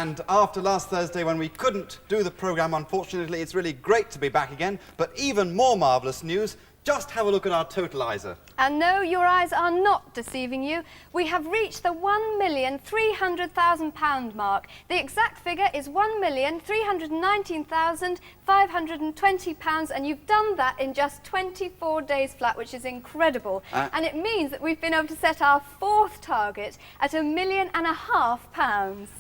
And after last Thursday, when we couldn't do the programme, unfortunately, it's really great to be back again. But even more marvellous news, just have a look at our totaliser. And no, your eyes are not deceiving you. We have reached the £1,300,000 mark. The exact figure is £1,319,520, and you've done that in just 24 days flat, which is incredible. And it means that we've been able to set our fourth target at £1.5 million.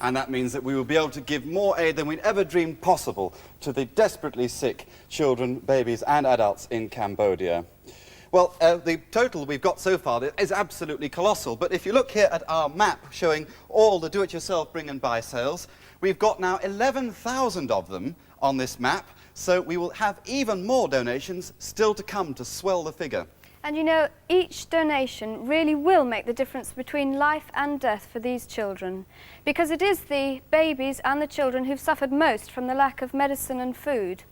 And that means that we will be able to give more aid than we'd ever dreamed possible to the desperately sick children, babies and adults in Cambodia. Well, the total we've got so far is absolutely colossal, but if you look here at our map showing all the do-it-yourself bring and buy sales, we've got now 11,000 of them on this map, so we will have even more donations still to come to swell the figure. And you know, each donation really will make the difference between life and death for these children, because it is the babies and the children who've suffered most from the lack of medicine and food.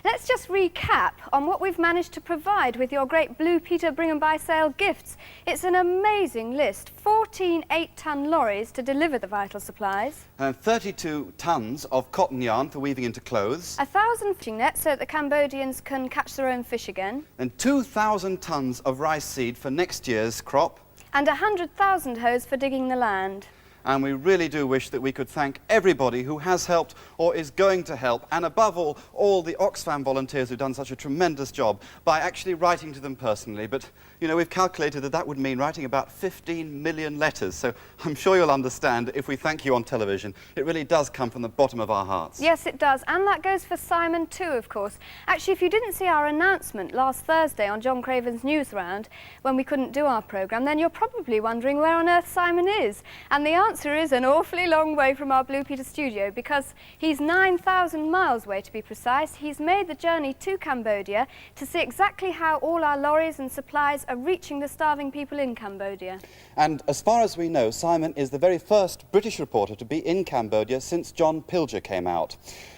Let's just recap on what we've managed to provide with your great Blue Peter Bring and Buy sale gifts. It's an amazing list. 14 8-ton lorries to deliver the vital supplies. And 32 tonnes of cotton yarn for weaving into clothes. 1,000 fishing nets so that the Cambodians can catch their own fish again. And 2,000 tonnes of rice seed for next year's crop. And 100,000 hoes for digging the land. And we really do wish that we could thank everybody who has helped or is going to help, and above all the Oxfam volunteers who've done such a tremendous job by actually writing to them personally. But, you know, we've calculated that that would mean writing about 15 million letters, so I'm sure you'll understand if we thank you on television. It really does come from the bottom of our hearts. Yes, it does, and that goes for Simon too, of course. Actually, if you didn't see our announcement last Thursday on John Craven's News Round, when we couldn't do our programme, then you're probably wondering where on earth Simon is. And the answer is an awfully long way from our Blue Peter studio, because he's 9,000 miles away to be precise. He's made the journey to Cambodia to see exactly how all our lorries and supplies are reaching the starving people in Cambodia. And as far as we know, Simon is the very first British reporter to be in Cambodia since John Pilger came out.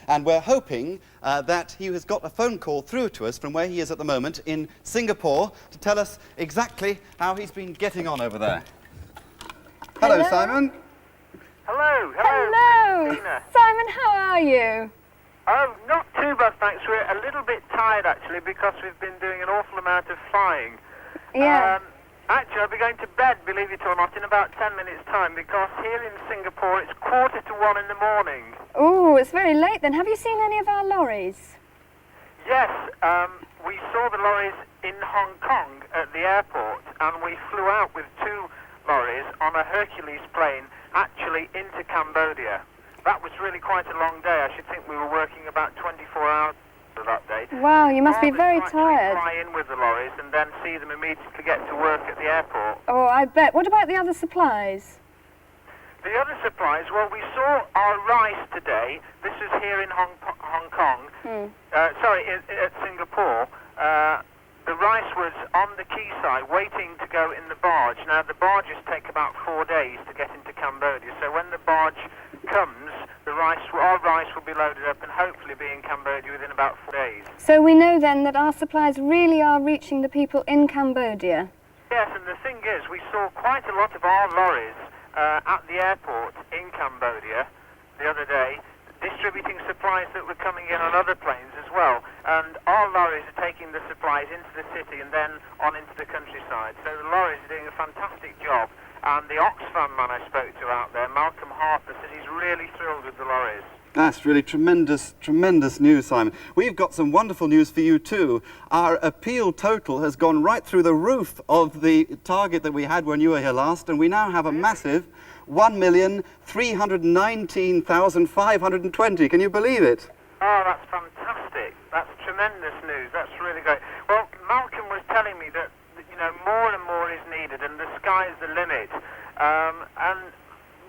And we're hoping that he has got a phone call through to us from where he is at the moment in Singapore to tell us exactly how he's been getting on over there. Hello, Simon. Hello. Hello. Christina. Simon, how are you? Oh, not too bad, thanks. We're a little bit tired, actually, because we've been doing an awful amount of flying. Yeah. Actually, I'll be going to bed, believe it or not, in about 10 minutes' time, because here in Singapore it's 1:45 in the morning. Oh, it's very late then. Have you seen any of our lorries? Yes, we saw the lorries in Hong Kong at the airport, and we flew out with 2 lorries on a Hercules plane actually into Cambodia. That was really quite a long day. I should think we were working about 24 hours for that day. Wow, you must be very tired. Fly in with the lorries and then see them immediately get to work at the airport. Oh, I bet. What about the other supplies? The other supplies, well, we saw our rice today. This is here in Hong Kong. At Singapore. The rice was on the quayside waiting to go in the barge. Now, the barges take about 4 days to get into Cambodia, so when the barge comes, our rice will be loaded up and hopefully be in Cambodia within about 4 days. So we know then that our supplies really are reaching the people in Cambodia. Yes, and the thing is, we saw quite a lot of our lorries at the airport in Cambodia the other day, distributing supplies that were coming in on other planes as well. And our lorries are taking the supplies into the city and then on into the countryside. So the lorries are doing a fantastic job. And the Oxfam man I spoke to out there, Malcolm Harper, says he's really thrilled with the lorries. That's really tremendous, tremendous news, Simon. We've got some wonderful news for you too. Our appeal total has gone right through the roof of the target that we had when you were here last, and we now have a massive 1,319,520. Can you believe it? Oh, that's fantastic. That's tremendous news. That's really great. Well, Malcolm was telling me that, you know, more and more is needed and the sky's the limit. And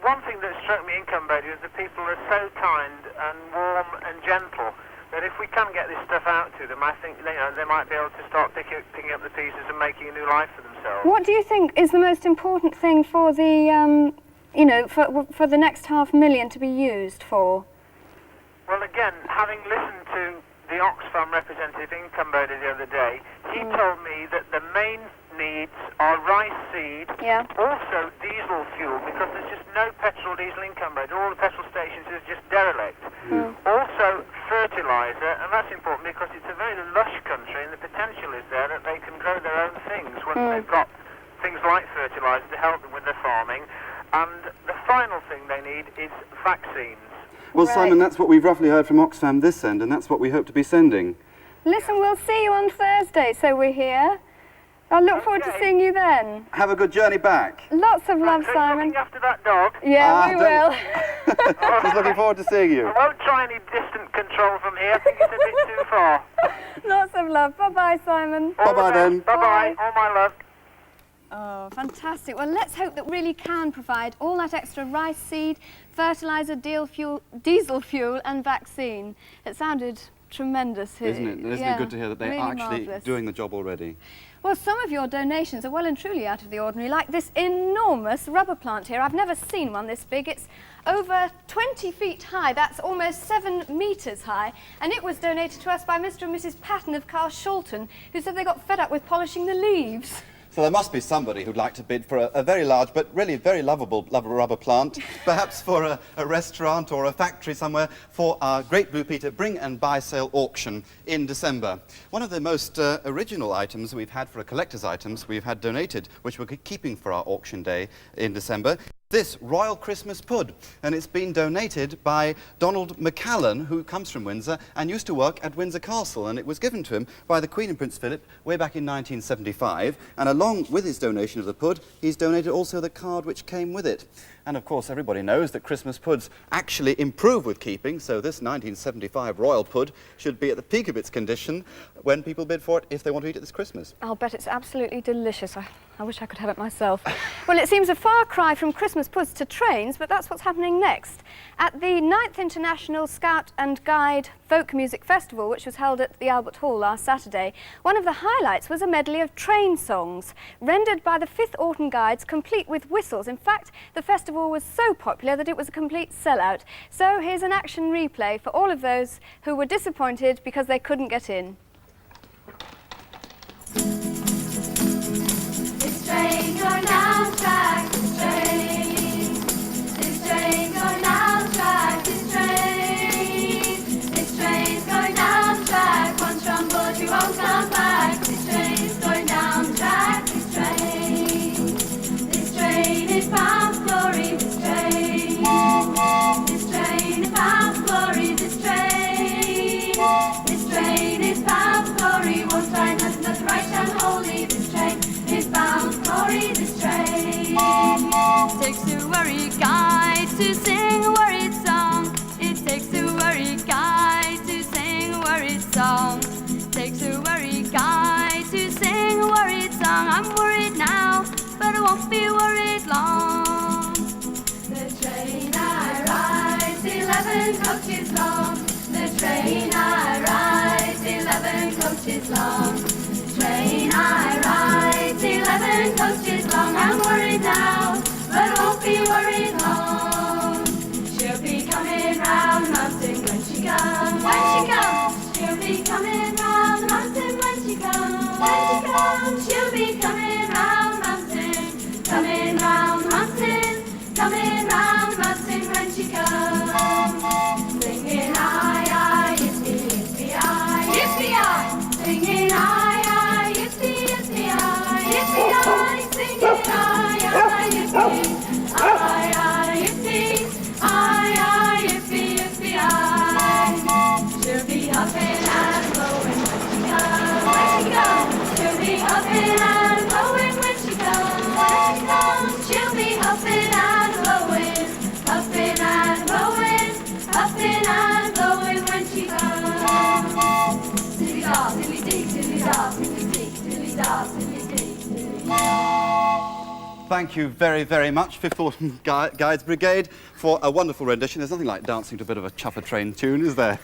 one thing that struck me in Cambodia is that people are so kind and warm and gentle that if we can get this stuff out to them, I think, you know, they might be able to start picking up the pieces and making a new life for themselves. What do you think is the most important thing for the, you know, for the next 500,000 to be used for? Well, again, having listened to the Oxfam representative in Cambodia the other day, he told me that the main needs are rice seed, also diesel fuel, because there's just no petrol, diesel in Cambodia. All the petrol stations are just derelict. Also, fertiliser, and that's important because it's a very lush country and the potential is there that they can grow their own things once they've got things like fertiliser to help them with their farming. And the final thing they need is vaccines. Well, Simon, that's what we've roughly heard from Oxfam this end, and that's what we hope to be sending. Listen, we'll see you on Thursday, so we're here. I look forward to seeing you then. Have a good journey back. Lots of love, So Simon. looking after that dog. Yeah, we will. Just looking forward to seeing you. I won't try any distant control from here. I think it's a bit too far. Lots of love. Bye-bye, Simon. Bye-bye then. Bye-bye. All my love. Oh, fantastic. Well, let's hope that really can provide all that extra rice seed, fertiliser, diesel fuel and vaccine. It sounded tremendous. Isn't it? Isn't it good to hear that they're really actually marvellous. doing the job already? Well, some of your donations are well and truly out of the ordinary, like this enormous rubber plant here. I've never seen one this big. It's over 20 feet high. That's almost 7 metres high. And it was donated to us by Mr. and Mrs. Patton of Carshalton, who said they got fed up with polishing the leaves. So there must be somebody who'd like to bid for a very large but really very lovable rubber plant, perhaps for a restaurant or a factory somewhere, for our Great Blue Peter Bring and Buy Sale auction in December. One of the most original items we've had for a collector's items we've had donated, which we're keeping for our auction day in December, this Royal Christmas Pud, and it's been donated by Donald McCallan, who comes from Windsor and used to work at Windsor Castle, and it was given to him by the Queen and Prince Philip way back in 1975, and along with his donation of the pud, he's donated also the card which came with it. And of course everybody knows that Christmas puds actually improve with keeping, so this 1975 Royal Pud should be at the peak of its condition when people bid for it if they want to eat it this Christmas. I'll bet it's absolutely delicious. I wish I could have it myself. Well, it seems a far cry from Christmas puds to trains, but that's what's happening next. At the 9th International Scout and Guide Folk Music Festival, which was held at the Albert Hall last Saturday, one of the highlights was a medley of train songs, rendered by the 5th Autumn Guides, complete with whistles. In fact, the festival was so popular that it was a complete sellout. So here's an action replay for all of those who were disappointed because they couldn't get in. This train going down track, this train. This train going down track, this train. This train's going down track, once from board you won't come back. This train's going down track, this train. This train is bound for glory, this train. This train is bound for glory, this train. This train is bound for glory, won't find nothing right and holy. This train is bound for glory, this train. Takes a worried guy to sing a worried song. It takes a worried guy to sing a worried song. Takes a worried guy to sing a worried song. I'm worried now, but I won't be worried long. The train I ride, 11 coaches long. The train I ride, 11 coaches long. Train I ride, 11 coaches long. I'm worried now, but I won't be worried long. She'll be coming round the mountain when she comes. When she comes, she'll be coming round the mountain when she comes. When she comes, she'll be coming round the mountain. Coming round the mountain, coming round the mountain when she comes. Singing aye, aye, yippee, yippee, aye, yippee, aye. Singing aye, aye, yippee, yippee, aye, yippee, aye. Singing aye, aye, yippee, aye, aye, yippee, aye, aye, yippee, yippee, aye. She'll be hopping and blowing when she comes. When she comes, she'll be hopping and blowing when she comes. When she comes, she'll be hopping and blowing, hopping and blowing, hopping and blowing when she comes. Dilly-da, dilly-dee, dilly-da, dilly-dee, dilly-da, dilly-dee, dilly-da. Thank you very, very much, 5th Autumn Guides Brigade, for a wonderful rendition. There's nothing like dancing to a bit of a chuffer train tune, is there?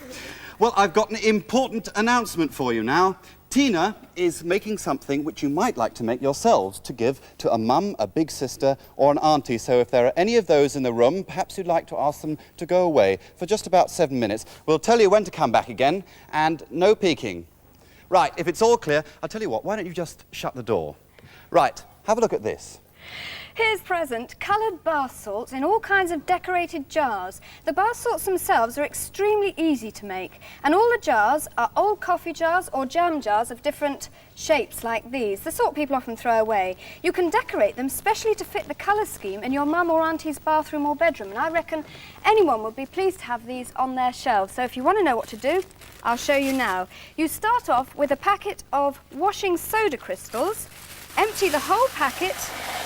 Well, I've got an important announcement for you now. Tina is making something which you might like to make yourselves to give to a mum, a big sister, or an auntie. So if there are any of those in the room, perhaps you'd like to ask them to go away for just about 7 minutes. We'll tell you when to come back again, and no peeking. Right, if it's all clear, I'll tell you what, why don't you just shut the door? Right, have a look at this. Here's present coloured bath salts in all kinds of decorated jars. The bath salts themselves are extremely easy to make, and all the jars are old coffee jars or jam jars of different shapes like these, the sort people often throw away. You can decorate them specially to fit the colour scheme in your mum or auntie's bathroom or bedroom, and I reckon anyone would be pleased to have these on their shelves. So if you want to know what to do, I'll show you now. You start off with a packet of washing soda crystals. Empty the whole packet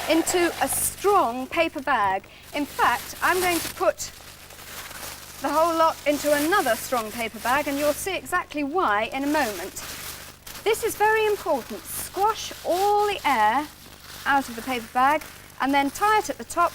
into a strong paper bag. In fact, I'm going to put the whole lot into another strong paper bag, and you'll see exactly why in a moment. This is very important. Squash all the air out of the paper bag and then tie it at the top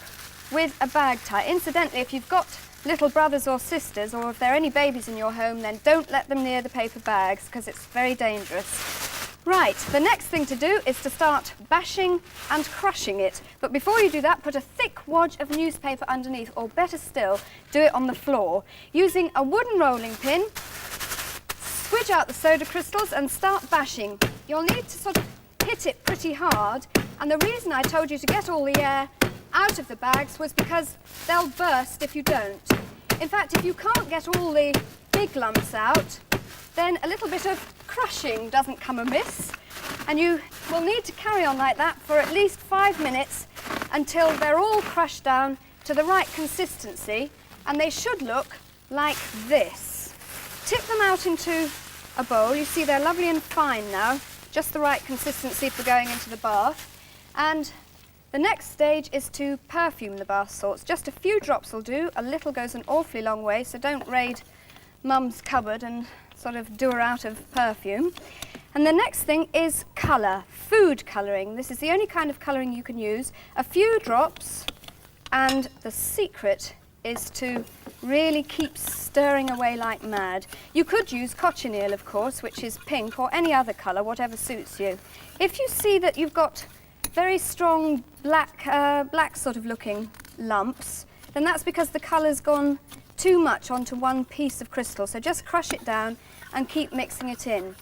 with a bag tie. Incidentally, if you've got little brothers or sisters, or if there are any babies in your home, then don't let them near the paper bags because it's very dangerous. Right, the next thing to do is to start bashing and crushing it. But before you do that, put a thick wad of newspaper underneath, or better still, do it on the floor. Using a wooden rolling pin, squidge out the soda crystals and start bashing. You'll need to sort of hit it pretty hard, and the reason I told you to get all the air out of the bags was because they'll burst if you don't. In fact, if you can't get all the big lumps out, then a little bit of crushing doesn't come amiss, and you will need to carry on like that for at least 5 minutes until they're all crushed down to the right consistency, and they should look like this. Tip them out into a bowl. You see they're lovely and fine now, just the right consistency for going into the bath. And the next stage is to perfume the bath salts. Just a few drops will do. A little goes an awfully long way, so don't raid Mum's cupboard and sort of do her out of perfume. And the next thing is colour, food colouring. This is the only kind of colouring you can use. A few drops, and the secret is to really keep stirring away like mad. You could use cochineal, of course, which is pink, or any other colour, whatever suits you. If you see that you've got very strong black sort of looking lumps, then that's because the colour's gone too much onto one piece of crystal. So just crush it down and keep mixing it in.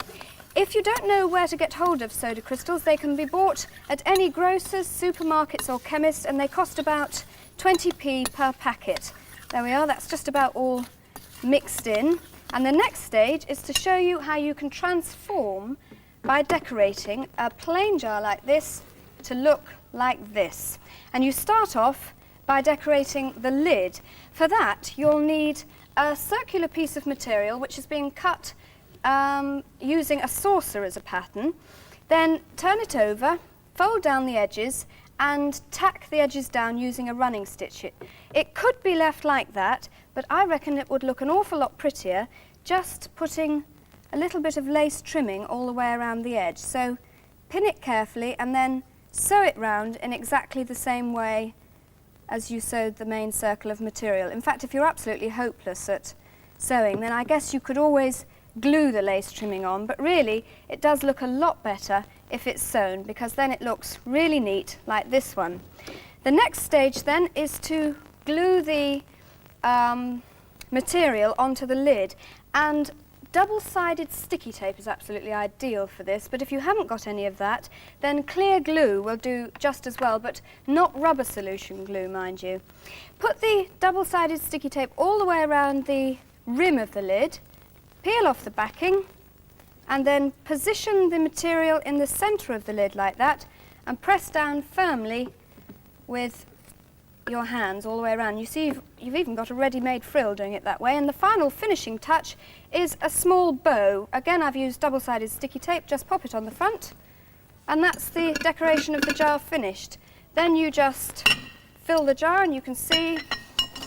If you don't know where to get hold of soda crystals, they can be bought at any grocers, supermarkets or chemists, and they cost about 20p per packet. There we are, that's just about all mixed in. And the next stage is to show you how you can transform by decorating a plain jar like this to look like this. And you start off by decorating the lid. For that, you'll need a circular piece of material which is being cut using a saucer as a pattern. Then turn it over, fold down the edges, and tack the edges down using a running stitch. It could be left like that, but I reckon it would look an awful lot prettier just putting a little bit of lace trimming all the way around the edge. So pin it carefully and then sew it round in exactly the same way as you sewed the main circle of material. In fact, if you're absolutely hopeless at sewing, then I guess you could always glue the lace trimming on, but really it does look a lot better if it's sewn, because then it looks really neat like this one. The next stage then is to glue the material onto the lid, and double-sided sticky tape is absolutely ideal for this, but if you haven't got any of that, then clear glue will do just as well, but not rubber solution glue, mind you. Put the double-sided sticky tape all the way around the rim of the lid, peel off the backing, and then position the material in the centre of the lid like that, and press down firmly with your hands all the way around. You see you've even got a ready-made frill doing it that way. And the final finishing touch is a small bow. Again, I've used double-sided sticky tape. Just pop it on the front, and that's the decoration of the jar finished. Then you just fill the jar, and you can see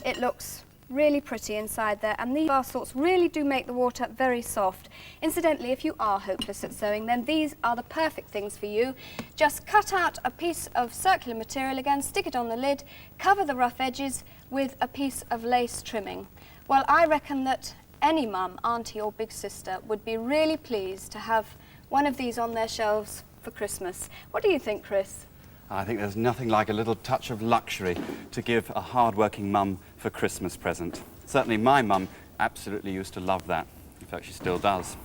it looks really pretty inside there, and these bath salts really do make the water very soft. Incidentally, if you are hopeless at sewing, then these are the perfect things for you. Just cut out a piece of circular material again, stick it on the lid, cover the rough edges with a piece of lace trimming. Well, I reckon that any mum, auntie or big sister would be really pleased to have one of these on their shelves for Christmas. What do you think, Chris? I think there's nothing like a little touch of luxury to give a hard-working mum for Christmas present. Certainly my mum absolutely used to love that. In fact, she still does.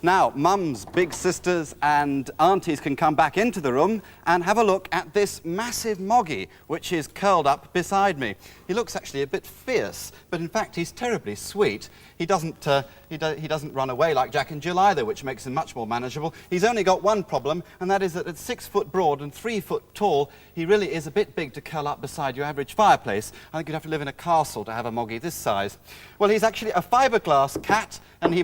Now, mums, big sisters and aunties can come back into the room and have a look at this massive moggy, which is curled up beside me. He looks actually a bit fierce, but in fact he's terribly sweet. He doesn't run away like Jack and Jill either, which makes him much more manageable. He's only got one problem, and that is that at 6 foot broad and 3 foot tall, he really is a bit big to curl up beside your average fireplace. I think you'd have to live in a castle to have a moggy this size. Well, he's actually a fiberglass cat, and he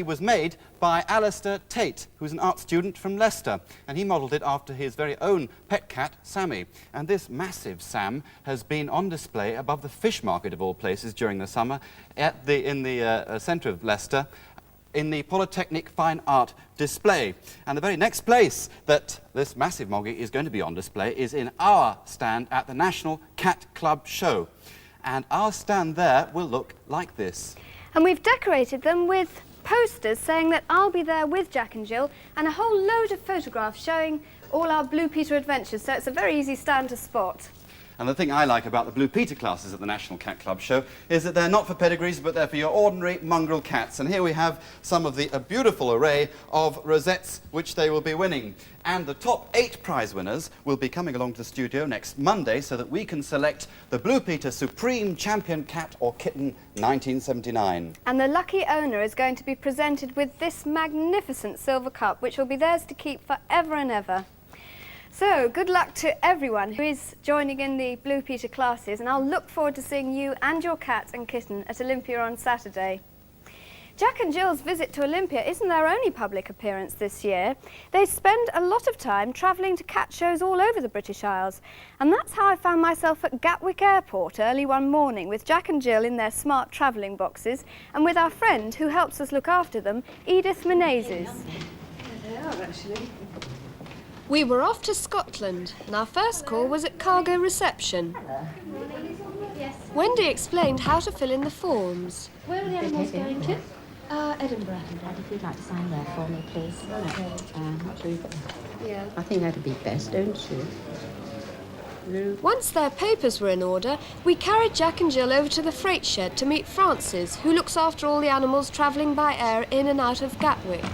was made by Alistair Tate, who's an art student from Leicester, and he modelled it after his very own pet cat, Sammy. And this massive Sam has been on display above the fish market of all places during the summer in the centre of Leicester, in the Polytechnic Fine Art display. And the very next place that this massive moggy is going to be on display is in our stand at the National Cat Club Show. And our stand there will look like this. And we've decorated them with posters saying that I'll be there with Jack and Jill, and a whole load of photographs showing all our Blue Peter adventures, so it's a very easy stand to spot. And the thing I like about the Blue Peter classes at the National Cat Club Show is that they're not for pedigrees, but they're for your ordinary mongrel cats. And here we have some of a beautiful array of rosettes which they will be winning. And the top 8 prize winners will be coming along to the studio next Monday so that we can select the Blue Peter Supreme Champion Cat or Kitten 1979. And the lucky owner is going to be presented with this magnificent silver cup, which will be theirs to keep forever and ever. So, good luck to everyone who is joining in the Blue Peter classes, and I'll look forward to seeing you and your cat and kitten at Olympia on Saturday. Jack and Jill's visit to Olympia isn't their only public appearance this year. They spend a lot of time travelling to cat shows all over the British Isles, and that's how I found myself at Gatwick Airport early one morning with Jack and Jill in their smart travelling boxes and with our friend who helps us look after them, Edith Menezes. They are actually. We were off to Scotland, and our first call was at cargo reception. Wendy explained how to fill in the forms. Where are the animals going to? Edinburgh. Dad, if you'd like to sign there for me, please. Yeah. I think that'd be best, don't you? Once their papers were in order, we carried Jack and Jill over to the freight shed to meet Francis, who looks after all the animals travelling by air in and out of Gatwick.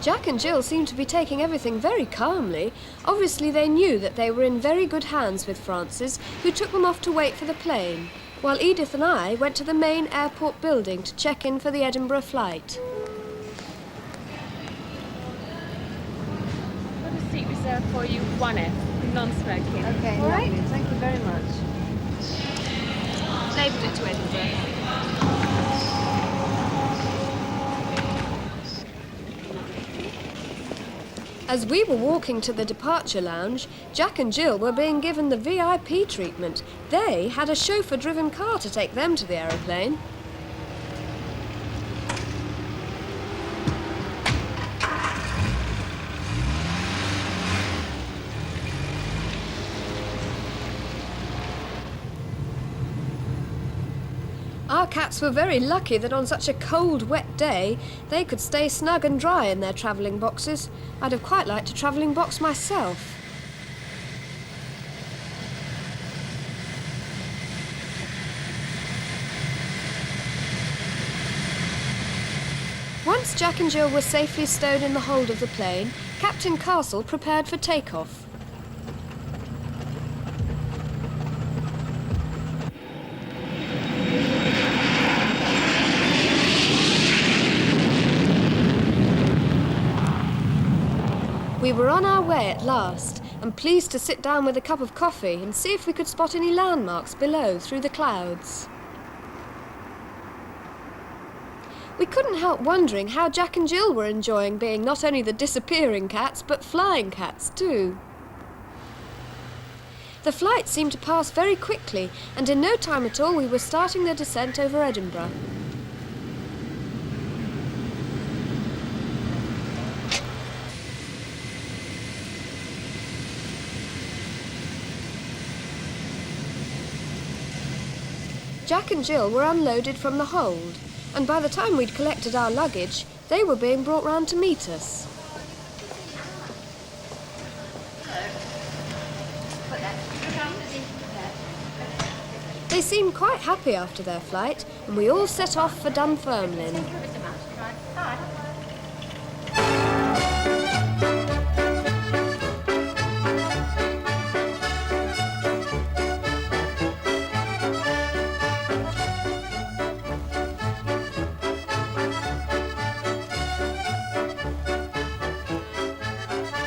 Jack and Jill seemed to be taking everything very calmly. Obviously they knew that they were in very good hands with Francis, who took them off to wait for the plane, while Edith and I went to the main airport building to check in for the Edinburgh flight. Got a seat reserved for you, 1F, non-smoking. Okay, all right. Thank you very much. Labelled it to Edinburgh. As we were walking to the departure lounge, Jack and Jill were being given the VIP treatment. They had a chauffeur-driven car to take them to the aeroplane. Our cats were very lucky that on such a cold, wet day, they could stay snug and dry in their travelling boxes. I'd have quite liked a travelling box myself. Once Jack and Jill were safely stowed in the hold of the plane, Captain Castle prepared for takeoff. We were on our way at last, and pleased to sit down with a cup of coffee and see if we could spot any landmarks below through the clouds. We couldn't help wondering how Jack and Jill were enjoying being not only the disappearing cats, but flying cats too. The flight seemed to pass very quickly, and in no time at all we were starting the descent over Edinburgh. Jack and Jill were unloaded from the hold, and by the time we'd collected our luggage, they were being brought round to meet us. They They seemed quite happy after their flight, and we all set off for Dunfermline.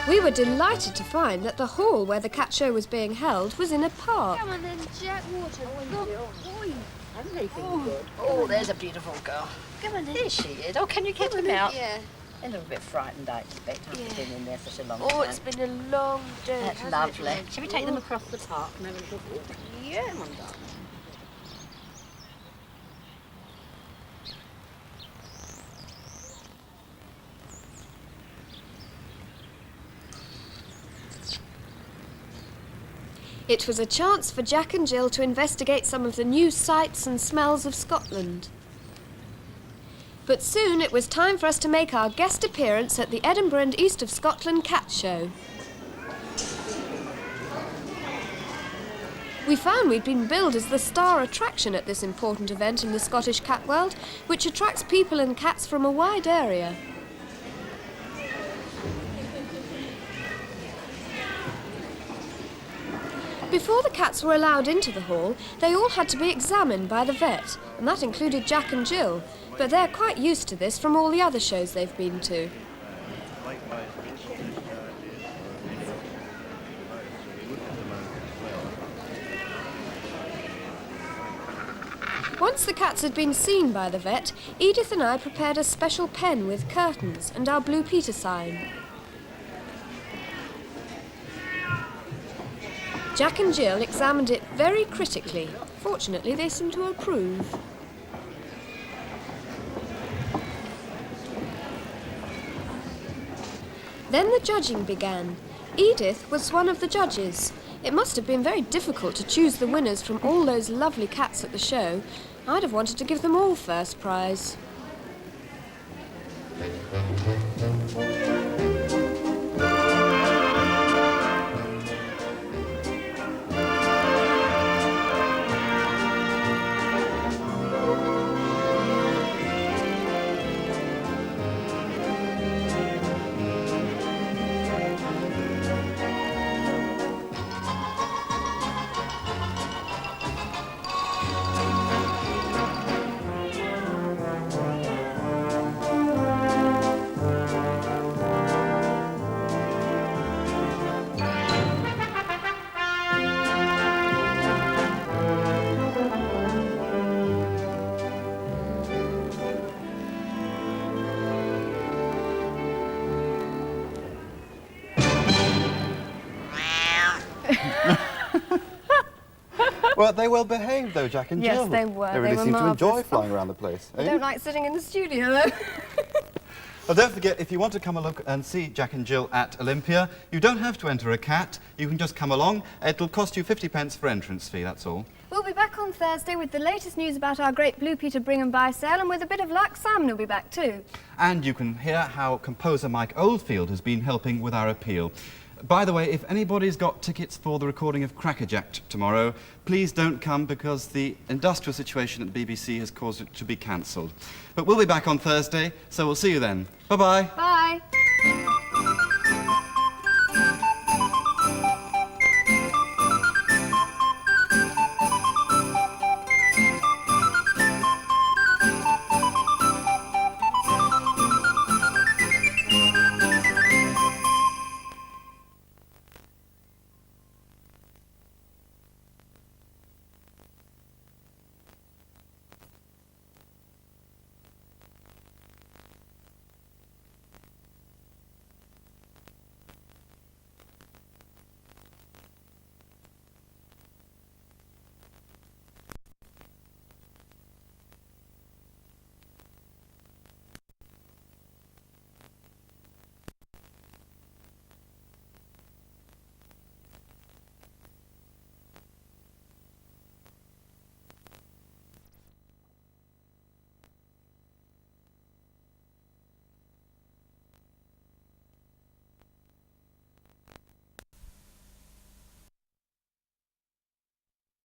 We were delighted to find that the hall where the cat show was being held was in a park. Come on then, Jack. Water. I'm making good. Oh, there's a beautiful girl. Come on then. There she is. Oh, can you get them out? Yeah. A little bit frightened, I expect, after being in there such a long Oh, time. it's been a long day. That's hasn't lovely. It? Shall we take them across the park and have a little walk? Yeah. Come on, darling. It was a chance for Jack and Jill to investigate some of the new sights and smells of Scotland. But soon it was time for us to make our guest appearance at the Edinburgh and East of Scotland Cat Show. We found we'd been billed as the star attraction at this important event in the Scottish cat world, which attracts people and cats from a wide area. Before the cats were allowed into the hall, they all had to be examined by the vet, and that included Jack and Jill, but they're quite used to this from all the other shows they've been to. Once the cats had been seen by the vet, Edith and I prepared a special pen with curtains and our Blue Peter sign. Jack and Jill examined it very critically. Fortunately, they seemed to approve. Then the judging began. Edith was one of the judges. It must have been very difficult to choose the winners from all those lovely cats at the show. I'd have wanted to give them all first prize. Well, they well behaved though, Jack and Jill. Yes, they were. They really were seemed to enjoy marvellous. flying around the place. I don't like sitting in the studio, though. Well, don't forget, if you want to come along and see Jack and Jill at Olympia, you don't have to enter a cat. You can just come along. It'll cost you 50p for entrance fee, that's all. We'll be back on Thursday with the latest news about our great Blue Peter Bring and Buy sale, and with a bit of luck, Simon will be back too. And you can hear how composer Mike Oldfield has been helping with our appeal. By the way, if anybody's got tickets for the recording of Crackerjack tomorrow, please don't come because the industrial situation at the BBC has caused it to be cancelled. But we'll be back on Thursday, so we'll see you then. Bye-bye. Bye.